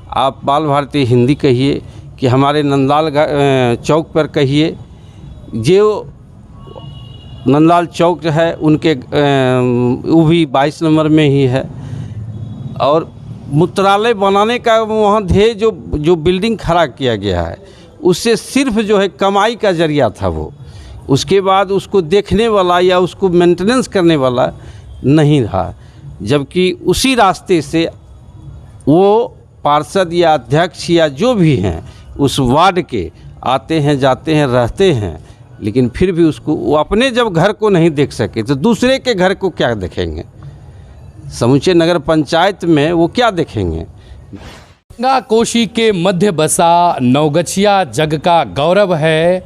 आप बाल भारती हिंदी कहिए कि हमारे नंदलाल चौक पर कहिए, जो नंदलाल चौक है उनके वो भी 22 नंबर में ही है। और मूत्रालय बनाने का वहाँ ध्येय जो बिल्डिंग खड़ा किया गया है उससे सिर्फ जो है कमाई का जरिया था वो, उसके बाद उसको देखने वाला या उसको मेंटेनेंस करने वाला नहीं रहा। जबकि उसी रास्ते से वो पार्षद या अध्यक्ष या जो भी हैं उस वार्ड के आते हैं, जाते हैं, रहते हैं, लेकिन फिर भी उसको वो अपने जब घर को नहीं देख सके तो दूसरे के घर को क्या देखेंगे? समूचे नगर पंचायत में वो क्या देखेंगे? गंगा कोशी के मध्य बसा नवगछिया जग का गौरव है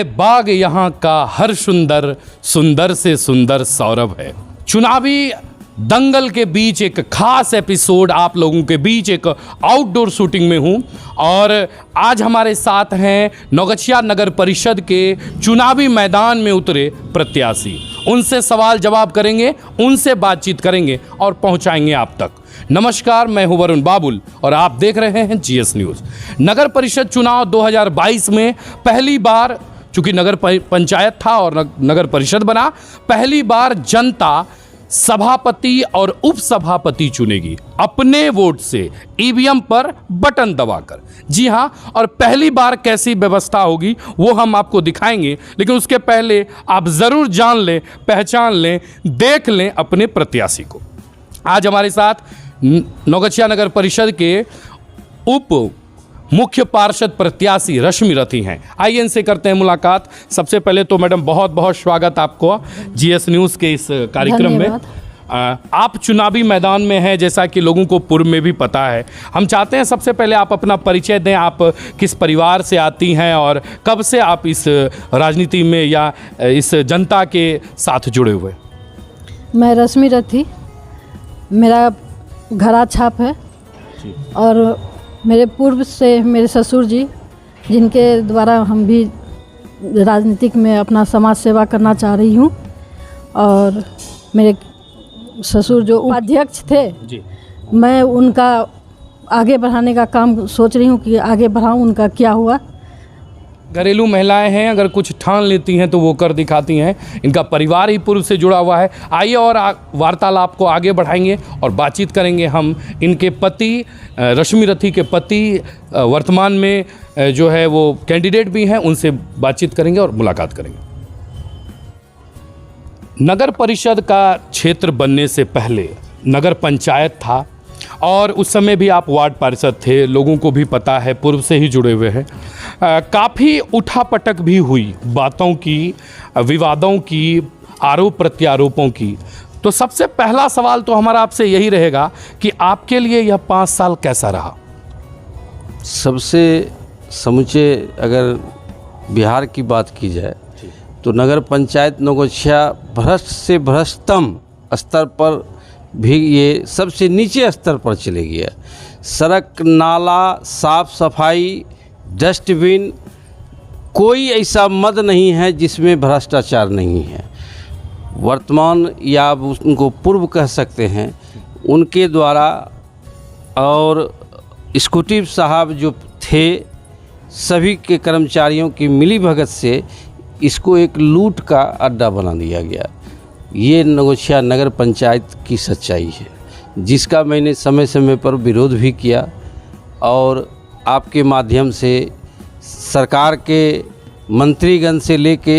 बाग यहाँ का हर सुंदर, सुंदर से सुंदर सौरभ है। चुनावी दंगल के बीच एक खास एपिसोड आप लोगों के बीच एक आउटडोर शूटिंग में हूं और आज हमारे साथ हैं नवगछिया नगर परिषद के चुनावी मैदान में उतरे प्रत्याशी। उनसे सवाल जवाब करेंगे, उनसे बातचीत करेंगे और पहुंचाएंगे आप तक। नमस्कार, मैं हूं वरुण बाबुल और आप देख रहे हैं जीएस न्यूज़। नगर परिषद चुनाव 2022 में पहली बार, चूंकि नगर पंचायत था और नगर परिषद बना, पहली बार जनता सभापति और उपसभापति चुनेगी अपने वोट से ईवीएम पर बटन दबाकर। जी हां, और पहली बार कैसी व्यवस्था होगी वो हम आपको दिखाएंगे, लेकिन उसके पहले आप जरूर जान लें, पहचान लें, देख लें अपने प्रत्याशी को। आज हमारे साथ नवगछिया नगर परिषद के उप मुख्य पार्षद प्रत्याशी रश्मि रथी हैं। आइए इनसे करते हैं मुलाकात। सबसे पहले तो मैडम बहुत बहुत स्वागत आपको जीएस न्यूज़ के इस कार्यक्रम में। आप चुनावी मैदान में हैं, जैसा कि लोगों को पूर्व में भी पता है। हम चाहते हैं सबसे पहले आप अपना परिचय दें, आप किस परिवार से आती हैं और कब से आप इस राजनीति में या इस जनता के साथ जुड़े हुए? मैं रश्मि रथी, मेरा घरा छाप है और मेरे पूर्व से मेरे ससुर जी, जिनके द्वारा हम भी राजनीतिक में अपना समाज सेवा करना चाह रही हूँ, और मेरे ससुर जो उपाध्यक्ष थे जी, मैं उनका आगे बढ़ाने का काम सोच रही हूँ कि आगे बढ़ाऊँ। उनका क्या हुआ? घरेलू महिलाएं हैं, अगर कुछ ठान लेती हैं तो वो कर दिखाती हैं। इनका परिवार ही पूर्व से जुड़ा हुआ है। आइए और वार्तालाप को आगे बढ़ाएंगे और बातचीत करेंगे हम इनके पति, रश्मि रथी के पति वर्तमान में जो है वो कैंडिडेट भी हैं, उनसे बातचीत करेंगे और मुलाकात करेंगे। नगर परिषद का क्षेत्र बनने से पहले नगर पंचायत था और उस समय भी आप वार्ड पार्षद थे, लोगों को भी पता है, पूर्व से ही जुड़े हुए हैं। काफ़ी उठापटक भी हुई, बातों की, विवादों की, आरोप प्रत्यारोपों की। तो सबसे पहला सवाल तो हमारा आपसे यही रहेगा कि आपके लिए यह 5 साल कैसा रहा? सबसे समूचे अगर बिहार की बात की जाए तो नगर पंचायत नवगछिया भ्रष्ट से भ्रष्टतम स्तर पर भी ये सबसे नीचे स्तर पर चले गया। सड़क, नाला, साफ सफाई, डस्टबिन, कोई ऐसा मद नहीं है जिसमें भ्रष्टाचार नहीं है। वर्तमान या आप उनको पूर्व कह सकते हैं, उनके द्वारा और स्कूटी साहब जो थे, सभी के कर्मचारियों की मिलीभगत से इसको एक लूट का अड्डा बना दिया गया। ये नवगछिया नगर पंचायत की सच्चाई है, जिसका मैंने समय समय पर विरोध भी किया और आपके माध्यम से सरकार के मंत्रीगण से लेके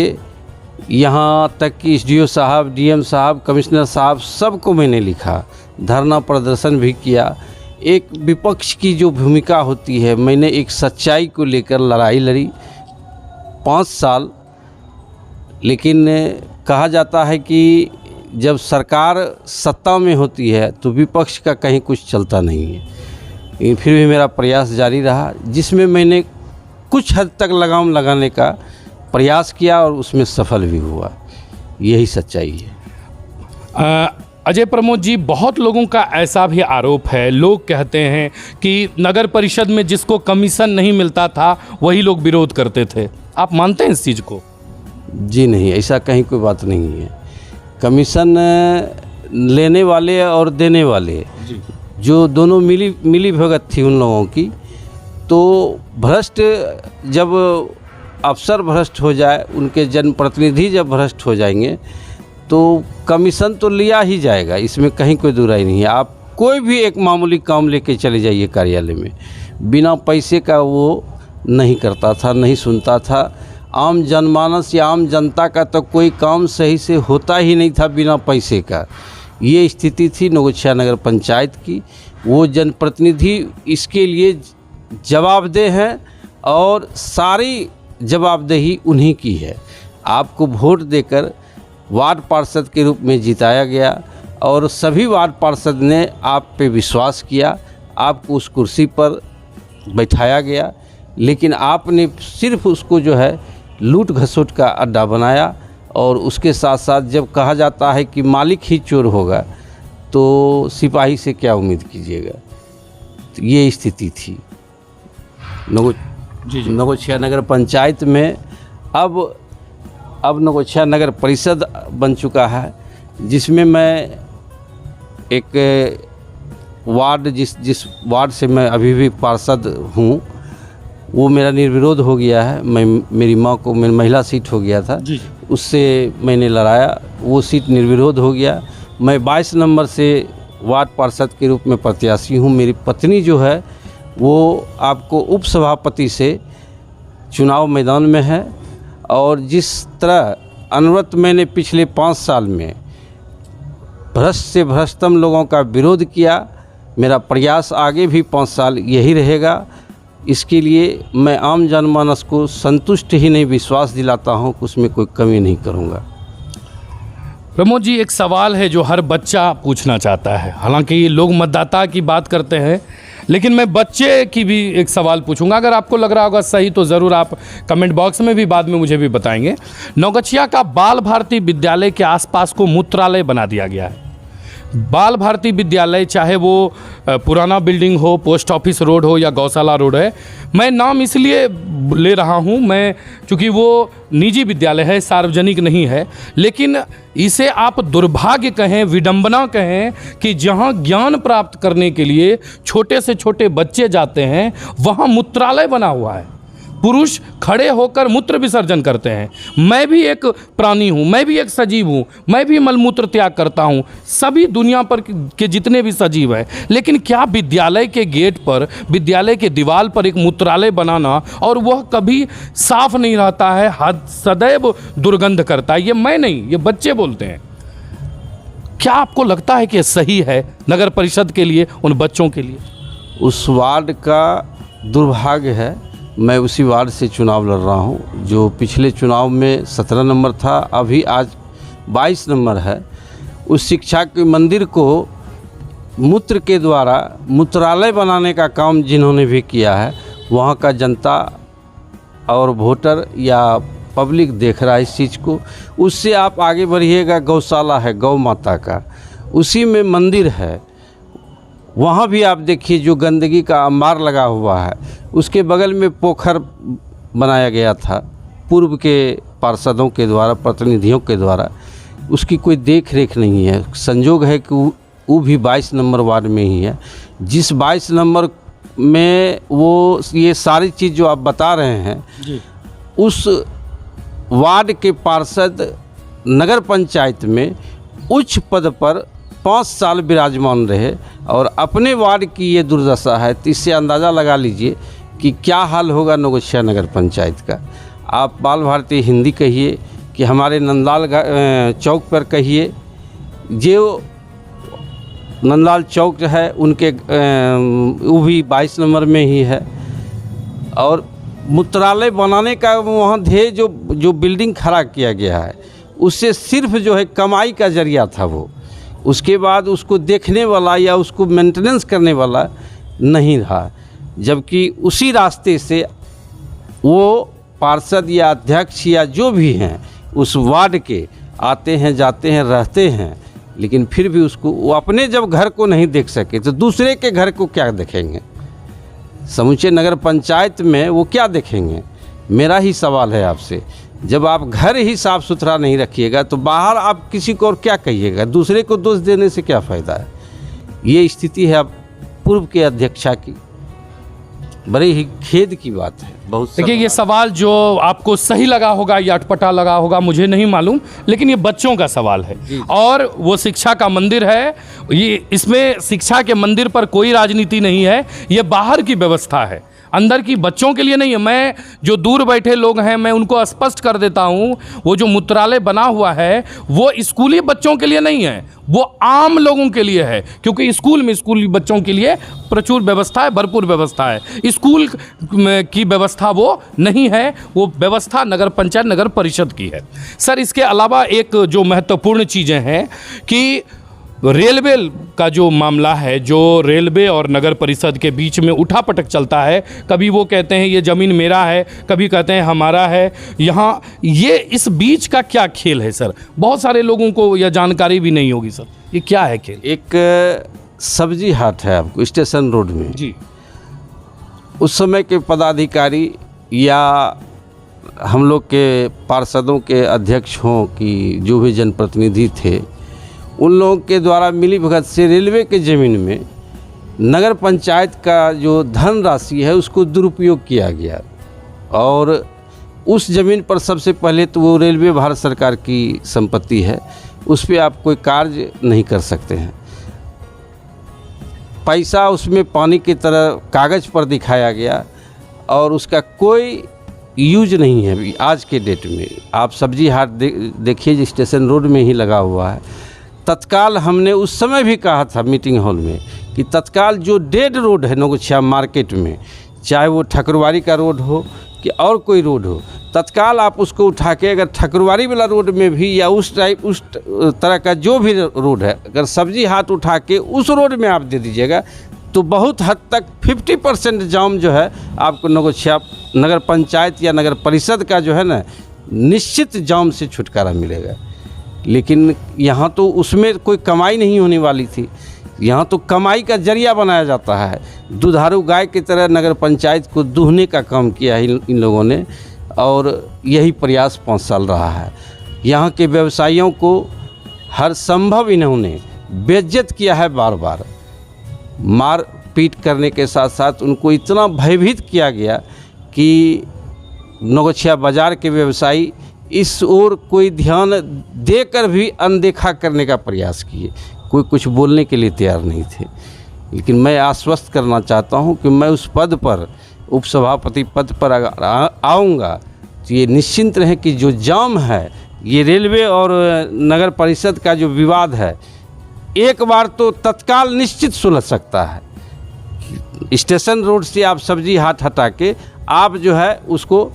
यहाँ तक कि एसडीओ साहब, डीएम साहब, कमिश्नर साहब, सबको मैंने लिखा, धरना प्रदर्शन भी किया। एक विपक्ष की जो भूमिका होती है, मैंने एक सच्चाई को लेकर लड़ाई लड़ी 5 साल। लेकिन कहा जाता है कि जब सरकार सत्ता में होती है तो विपक्ष का कहीं कुछ चलता नहीं है। लेकिन फिर भी मेरा प्रयास जारी रहा, जिसमें मैंने कुछ हद तक लगाम लगाने का प्रयास किया और उसमें सफल भी हुआ। यही सच्चाई है। अजय प्रमोद जी, बहुत लोगों का ऐसा भी आरोप है, लोग कहते हैं कि नगर परिषद में जिसको कमीशन नहीं मिलता था वही लोग विरोध करते थे। आप मानते हैं इस चीज़ को? जी नहीं, ऐसा कहीं कोई बात नहीं है। कमीशन लेने वाले और देने वाले जो दोनों मिली भगत थी उन लोगों की। तो भ्रष्ट जब अफसर भ्रष्ट हो जाए, उनके जनप्रतिनिधि जब भ्रष्ट हो जाएंगे तो कमीशन तो लिया ही जाएगा, इसमें कहीं कोई दुराई नहीं है। आप कोई भी एक मामूली काम लेके चले जाइए कार्यालय में, बिना पैसे का वो नहीं करता था, नहीं सुनता था। आम जनमानस या आम जनता का तो कोई काम सही से होता ही नहीं था बिना पैसे का। ये स्थिति थी नौगछिया नगर पंचायत की। वो जनप्रतिनिधि इसके लिए जवाबदेह हैं और सारी जवाबदेही उन्हीं की है। आपको वोट देकर वार्ड पार्षद के रूप में जिताया गया और सभी वार्ड पार्षद ने आप पे विश्वास किया, आपको उस कुर्सी पर बैठाया गया, लेकिन आपने सिर्फ उसको जो है लूट घसोट का अड्डा बनाया। और उसके साथ साथ जब कहा जाता है कि मालिक ही चोर होगा तो सिपाही से क्या उम्मीद कीजिएगा। तो ये स्थिति थी नौगछिया नगर पंचायत में। अब नौगछिया नगर परिषद बन चुका है, जिसमें मैं एक वार्ड जिस वार्ड से मैं अभी भी पार्षद हूँ, वो मेरा निर्विरोध हो गया है। मेरी माँ को महिला सीट हो गया था, उससे मैंने लड़ाया, वो सीट निर्विरोध हो गया। मैं 22 नंबर से वार्ड पार्षद के रूप में प्रत्याशी हूँ। मेरी पत्नी जो है वो आपको उपसभापति से चुनाव मैदान में है। और जिस तरह अनवरत मैंने पिछले 5 साल में भ्रष्ट से भ्रष्टतम लोगों का विरोध किया, मेरा प्रयास आगे भी 5 साल यही रहेगा। इसके लिए मैं आम जनमानस को संतुष्ट ही नहीं, विश्वास दिलाता हूँ कि उसमें कोई कमी नहीं करूँगा। प्रमोद जी, एक सवाल है जो हर बच्चा पूछना चाहता है। हालांकि लोग मतदाता की बात करते हैं, लेकिन मैं बच्चे की भी एक सवाल पूछूंगा। अगर आपको लग रहा होगा सही तो ज़रूर आप कमेंट बॉक्स में भी बाद में मुझे भी बताएंगे। नौगछिया का बाल भारती विद्यालय के आसपास को मूत्रालय बना दिया गया है। बाल भारती विद्यालय चाहे वो पुराना बिल्डिंग हो, पोस्ट ऑफिस रोड हो या गौशाला रोड है, मैं नाम इसलिए ले रहा हूँ, मैं चूँकि वो निजी विद्यालय है, सार्वजनिक नहीं है, लेकिन इसे आप दुर्भाग्य कहें, विडंबना कहें कि जहाँ ज्ञान प्राप्त करने के लिए छोटे से छोटे बच्चे जाते हैं, वहाँ मूत्रालय बना हुआ है। पुरुष खड़े होकर मूत्र विसर्जन करते हैं। मैं भी एक प्राणी हूँ, मैं भी एक सजीव हूँ, मैं भी मलमूत्र त्याग करता हूँ, सभी दुनिया पर के जितने भी सजीव हैं। लेकिन क्या विद्यालय के गेट पर, विद्यालय के दीवार पर एक मूत्रालय बनाना और वह कभी साफ नहीं रहता है, सदैव दुर्गंध करता है, ये मैं नहीं, ये बच्चे बोलते हैं। क्या आपको लगता है कि सही है नगर परिषद के लिए, उन बच्चों के लिए? उस वार्ड का दुर्भाग्य है, मैं उसी वार्ड से चुनाव लड़ रहा हूं। जो पिछले चुनाव में 17 नंबर था, अभी आज 22 नंबर है। उस शिक्षा के मंदिर को मूत्र के द्वारा मूत्रालय बनाने का काम जिन्होंने भी किया है, वहां का जनता और वोटर या पब्लिक देख रहा है इस चीज़ को। उससे आप आगे बढ़िएगा, गौशाला है गौ माता का, उसी में मंदिर है, वहाँ भी आप देखिए जो गंदगी का अंबार लगा हुआ है। उसके बगल में पोखर बनाया गया था पूर्व के पार्षदों के द्वारा, प्रतिनिधियों के द्वारा, उसकी कोई देख रेख नहीं है। संजोग है कि वो भी 22 नंबर वार्ड में ही है। जिस 22 नंबर में वो ये सारी चीज़ जो आप बता रहे हैं जी, उस वार्ड के पार्षद नगर पंचायत में उच्च पद पर 5 साल विराजमान रहे और अपने वार्ड की ये दुर्दशा है, तो इससे अंदाज़ा लगा लीजिए कि क्या हाल होगा नौगछिया नगर पंचायत का। आप बाल भारती हिंदी कहिए कि हमारे नंदलाल चौक पर कहिए, जो नंदलाल चौक है उनके वो भी 22 नंबर में ही है। और मूत्रालय बनाने का वहाँ ध्येय जो बिल्डिंग खड़ा किया गया है, उससे सिर्फ जो है कमाई का जरिया था वो। उसके बाद उसको देखने वाला या उसको मेंटेनेंस करने वाला नहीं रहा। जबकि उसी रास्ते से वो पार्षद या अध्यक्ष या जो भी हैं उस वार्ड के आते हैं, जाते हैं, रहते हैं, लेकिन फिर भी उसको वो अपने जब घर को नहीं देख सके तो दूसरे के घर को क्या देखेंगे? समूचे नगर पंचायत में वो क्या देखेंगे? मेरा ही सवाल है आपसे। जब आप घर ही साफ़ सुथरा नहीं रखिएगा तो बाहर आप किसी को और क्या कहिएगा? दूसरे को दोष देने से क्या फ़ायदा है? ये स्थिति है अब पूर्व के अध्यक्षा की। बड़ी ही खेद की बात है। बहुत देखिए, ये सवाल जो आपको सही लगा होगा या अटपटा लगा होगा मुझे नहीं मालूम, लेकिन ये बच्चों का सवाल है और वो शिक्षा का मंदिर है। ये इसमें शिक्षा के मंदिर पर कोई राजनीति नहीं है, ये बाहर की व्यवस्था है, अंदर की बच्चों के लिए नहीं है। मैं जो दूर बैठे लोग हैं मैं उनको स्पष्ट कर देता हूँ, वो जो मूत्रालय बना हुआ है वो स्कूली बच्चों के लिए नहीं है, वो आम लोगों के लिए है, क्योंकि स्कूल में स्कूली बच्चों के लिए प्रचुर व्यवस्था है, भरपूर व्यवस्था है। स्कूल की व्यवस्था वो नहीं है, वो व्यवस्था नगर पंचायत नगर परिषद की है। सर, इसके अलावा एक जो महत्वपूर्ण चीज़ें हैं कि रेलवे का जो मामला है, जो रेलवे और नगर परिषद के बीच में उठापटक चलता है, कभी वो कहते हैं ये ज़मीन मेरा है, कभी कहते हैं हमारा है। यहाँ ये इस बीच का क्या खेल है सर? बहुत सारे लोगों को यह जानकारी भी नहीं होगी सर, ये क्या है खेल? एक सब्जी हाट है आपको स्टेशन रोड में जी। उस समय के पदाधिकारी या हम लोग के पार्षदों के अध्यक्ष हों कि जो भी जनप्रतिनिधि थे, उन लोगों के द्वारा मिली भगत से रेलवे के ज़मीन में नगर पंचायत का जो धनराशि है उसको दुरुपयोग किया गया। और उस ज़मीन पर सबसे पहले तो वो रेलवे भारत सरकार की संपत्ति है, उस पर आप कोई कार्य नहीं कर सकते हैं। पैसा उसमें पानी की तरह कागज़ पर दिखाया गया और उसका कोई यूज नहीं है। अभी आज के डेट में आप सब्जी हाट देखिए, स्टेशन रोड में ही लगा हुआ है। तत्काल हमने उस समय भी कहा था मीटिंग हॉल में कि तत्काल जो डेड रोड है नौगछिया मार्केट में, चाहे वो ठकुरवारी का रोड हो कि और कोई रोड हो, तत्काल आप उसको उठा के अगर ठकुरवारी वाला रोड में भी या उस तरह का जो भी रोड है, अगर सब्जी हाट उठा के उस रोड में आप दे दीजिएगा तो बहुत हद तक 50% जाम जो है आपको नौगछिया नगर पंचायत या नगर परिषद का जो है ना, निश्चित जाम से छुटकारा मिलेगा। लेकिन यहाँ तो उसमें कोई कमाई नहीं होने वाली थी, यहाँ तो कमाई का जरिया बनाया जाता है। दुधारू गाय की तरह नगर पंचायत को दूहने का काम किया है इन लोगों ने, और यही प्रयास 5 साल रहा है। यहाँ के व्यवसायियों को हर संभव इन्होंने बेइज्जत किया है, बार बार मार पीट करने के साथ साथ उनको इतना भयभीत किया गया कि नौगछिया बाज़ार के व्यवसायी इस ओर कोई ध्यान देकर भी अनदेखा करने का प्रयास किए। कोई कुछ बोलने के लिए तैयार नहीं थे। लेकिन मैं आश्वस्त करना चाहता हूं कि मैं उस पद पर, उपसभापति पद पर अगर आऊँगा तो ये निश्चिंत रहे कि जो जाम है, ये रेलवे और नगर परिषद का जो विवाद है, एक बार तो तत्काल निश्चित सुलझ सकता है। स्टेशन रोड से आप सब्जी हाट हटा के आप जो है उसको,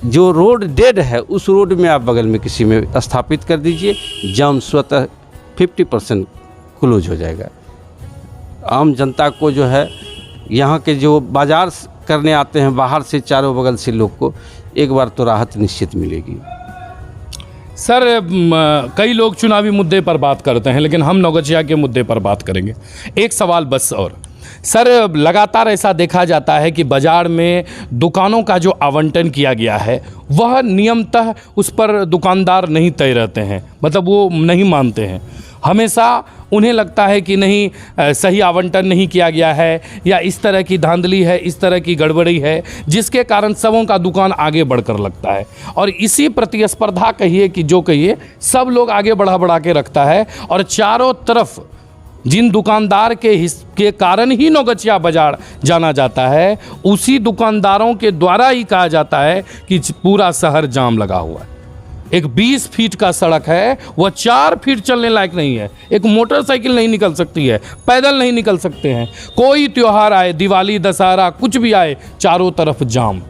जो रोड डेड है उस रोड में आप बगल में किसी में स्थापित कर दीजिए, जाम स्वतः 50% क्लोज हो जाएगा। आम जनता को जो है, यहाँ के जो बाज़ार करने आते हैं बाहर से चारों बगल से लोग को, एक बार तो राहत निश्चित मिलेगी। सर, कई लोग चुनावी मुद्दे पर बात करते हैं, लेकिन हम नौगछिया के मुद्दे पर बात करेंगे। एक सवाल बस और सर, लगातार ऐसा देखा जाता है कि बाज़ार में दुकानों का जो आवंटन किया गया है वह नियमतः उस पर दुकानदार नहीं तय रहते हैं, मतलब वो नहीं मानते हैं। हमेशा उन्हें लगता है कि नहीं, सही आवंटन नहीं किया गया है, या इस तरह की धांधली है, इस तरह की गड़बड़ी है, जिसके कारण सबों का दुकान आगे बढ़कर लगता है। और इसी प्रतिस्पर्धा कहिए कि जो कहिए, सब लोग आगे बढ़ा के रखता है। और चारों तरफ जिन दुकानदार के कारण ही नौगछिया बाजार जाना जाता है, उसी दुकानदारों के द्वारा ही कहा जाता है कि पूरा शहर जाम लगा हुआ है। एक 20 फीट का सड़क है, वह 4 फीट चलने लायक नहीं है। एक मोटरसाइकिल नहीं निकल सकती है, पैदल नहीं निकल सकते हैं। कोई त्यौहार आए, दिवाली, दशहरा, कुछ भी आए, चारों तरफ जाम।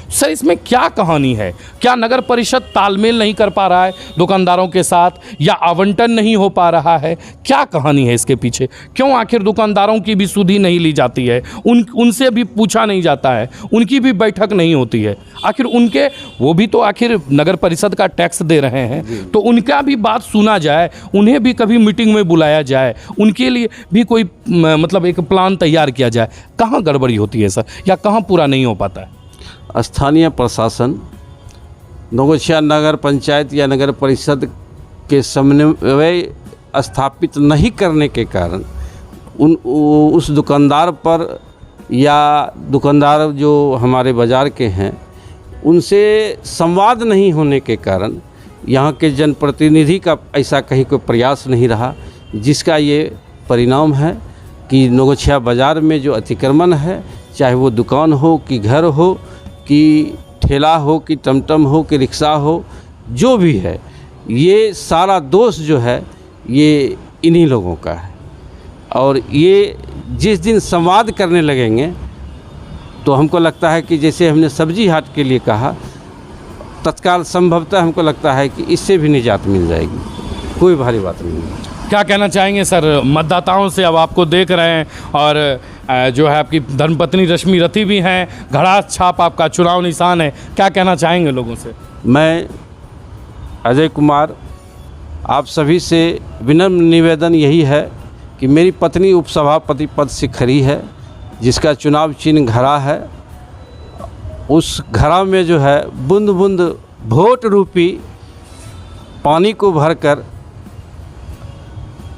सर, इसमें क्या कहानी है? क्या नगर परिषद तालमेल नहीं कर पा रहा है दुकानदारों के साथ, या आवंटन नहीं हो पा रहा है? क्या कहानी है इसके पीछे? क्यों आखिर दुकानदारों की भी सुधि नहीं ली जाती है? उनसे भी पूछा नहीं जाता है, उनकी भी बैठक नहीं होती है? आखिर उनके, वो भी तो आखिर नगर परिषद का टैक्स दे रहे हैं, तो उनका भी बात सुना जाए, उन्हें भी कभी मीटिंग में बुलाया जाए, उनके लिए भी कोई मतलब एक प्लान तैयार किया जाए। कहाँ गड़बड़ी होती है सर, या कहाँ पूरा नहीं हो पाता है? स्थानीय प्रशासन नौगछिया नगर पंचायत या नगर परिषद के समन्वय स्थापित नहीं करने के कारण उस दुकानदार पर या दुकानदार जो हमारे बाज़ार के हैं उनसे संवाद नहीं होने के कारण यहाँ के जनप्रतिनिधि का ऐसा कहीं कोई प्रयास नहीं रहा, जिसका ये परिणाम है कि नौगछिया बाज़ार में जो अतिक्रमण है, चाहे वो दुकान हो कि घर हो कि ठेला हो कि टमटम हो कि रिक्शा हो, जो भी है, ये सारा दोष जो है ये इन्हीं लोगों का है। और ये जिस दिन संवाद करने लगेंगे तो हमको लगता है कि जैसे हमने सब्जी हाट के लिए कहा, तत्काल संभवतः हमको लगता है कि इससे भी निजात मिल जाएगी, कोई भारी बात नहीं है। क्या कहना चाहेंगे सर मतदाताओं से? अब आपको देख रहे हैं और जो है आपकी धर्मपत्नी रश्मि रथी भी हैं, घड़ा छाप आपका चुनाव निशान है, क्या कहना चाहेंगे लोगों से? मैं अजय कुमार आप सभी से विनम्र निवेदन यही है कि मेरी पत्नी उपसभापति पद से खड़ी है, जिसका चुनाव चिन्ह घड़ा है। उस घड़ा में जो है बूंद बूंद वोट रूपी पानी को भरकर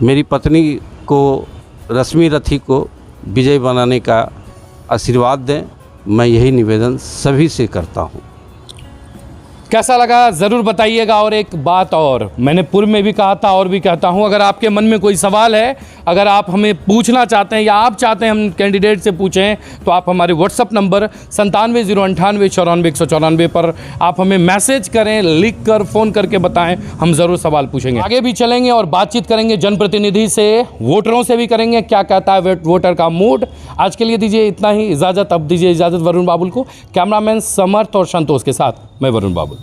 मेरी पत्नी को, रश्मि रथी को विजय बनाने का आशीर्वाद दें। मैं यही निवेदन सभी से करता हूँ। कैसा लगा ज़रूर बताइएगा। और एक बात और, मैंने पूर्व में भी कहा था और भी कहता हूं, अगर आपके मन में कोई सवाल है, अगर आप हमें पूछना चाहते हैं या आप चाहते हैं हम कैंडिडेट से पूछें, तो आप हमारे व्हाट्सअप नंबर 9709894194 पर आप हमें मैसेज करें, लिख कर, फ़ोन करके बताएं, हम ज़रूर सवाल पूछेंगे। आगे भी चलेंगे और बातचीत करेंगे जनप्रतिनिधि से, वोटरों से भी करेंगे, क्या कहता है वोटर का मूड। आज के लिए दीजिए इतना ही इजाज़त। अब दीजिए इजाज़त वरुण बाबुल को। कैमरामैन समर्थ और संतोष के साथ मैं वरुण बाबुल।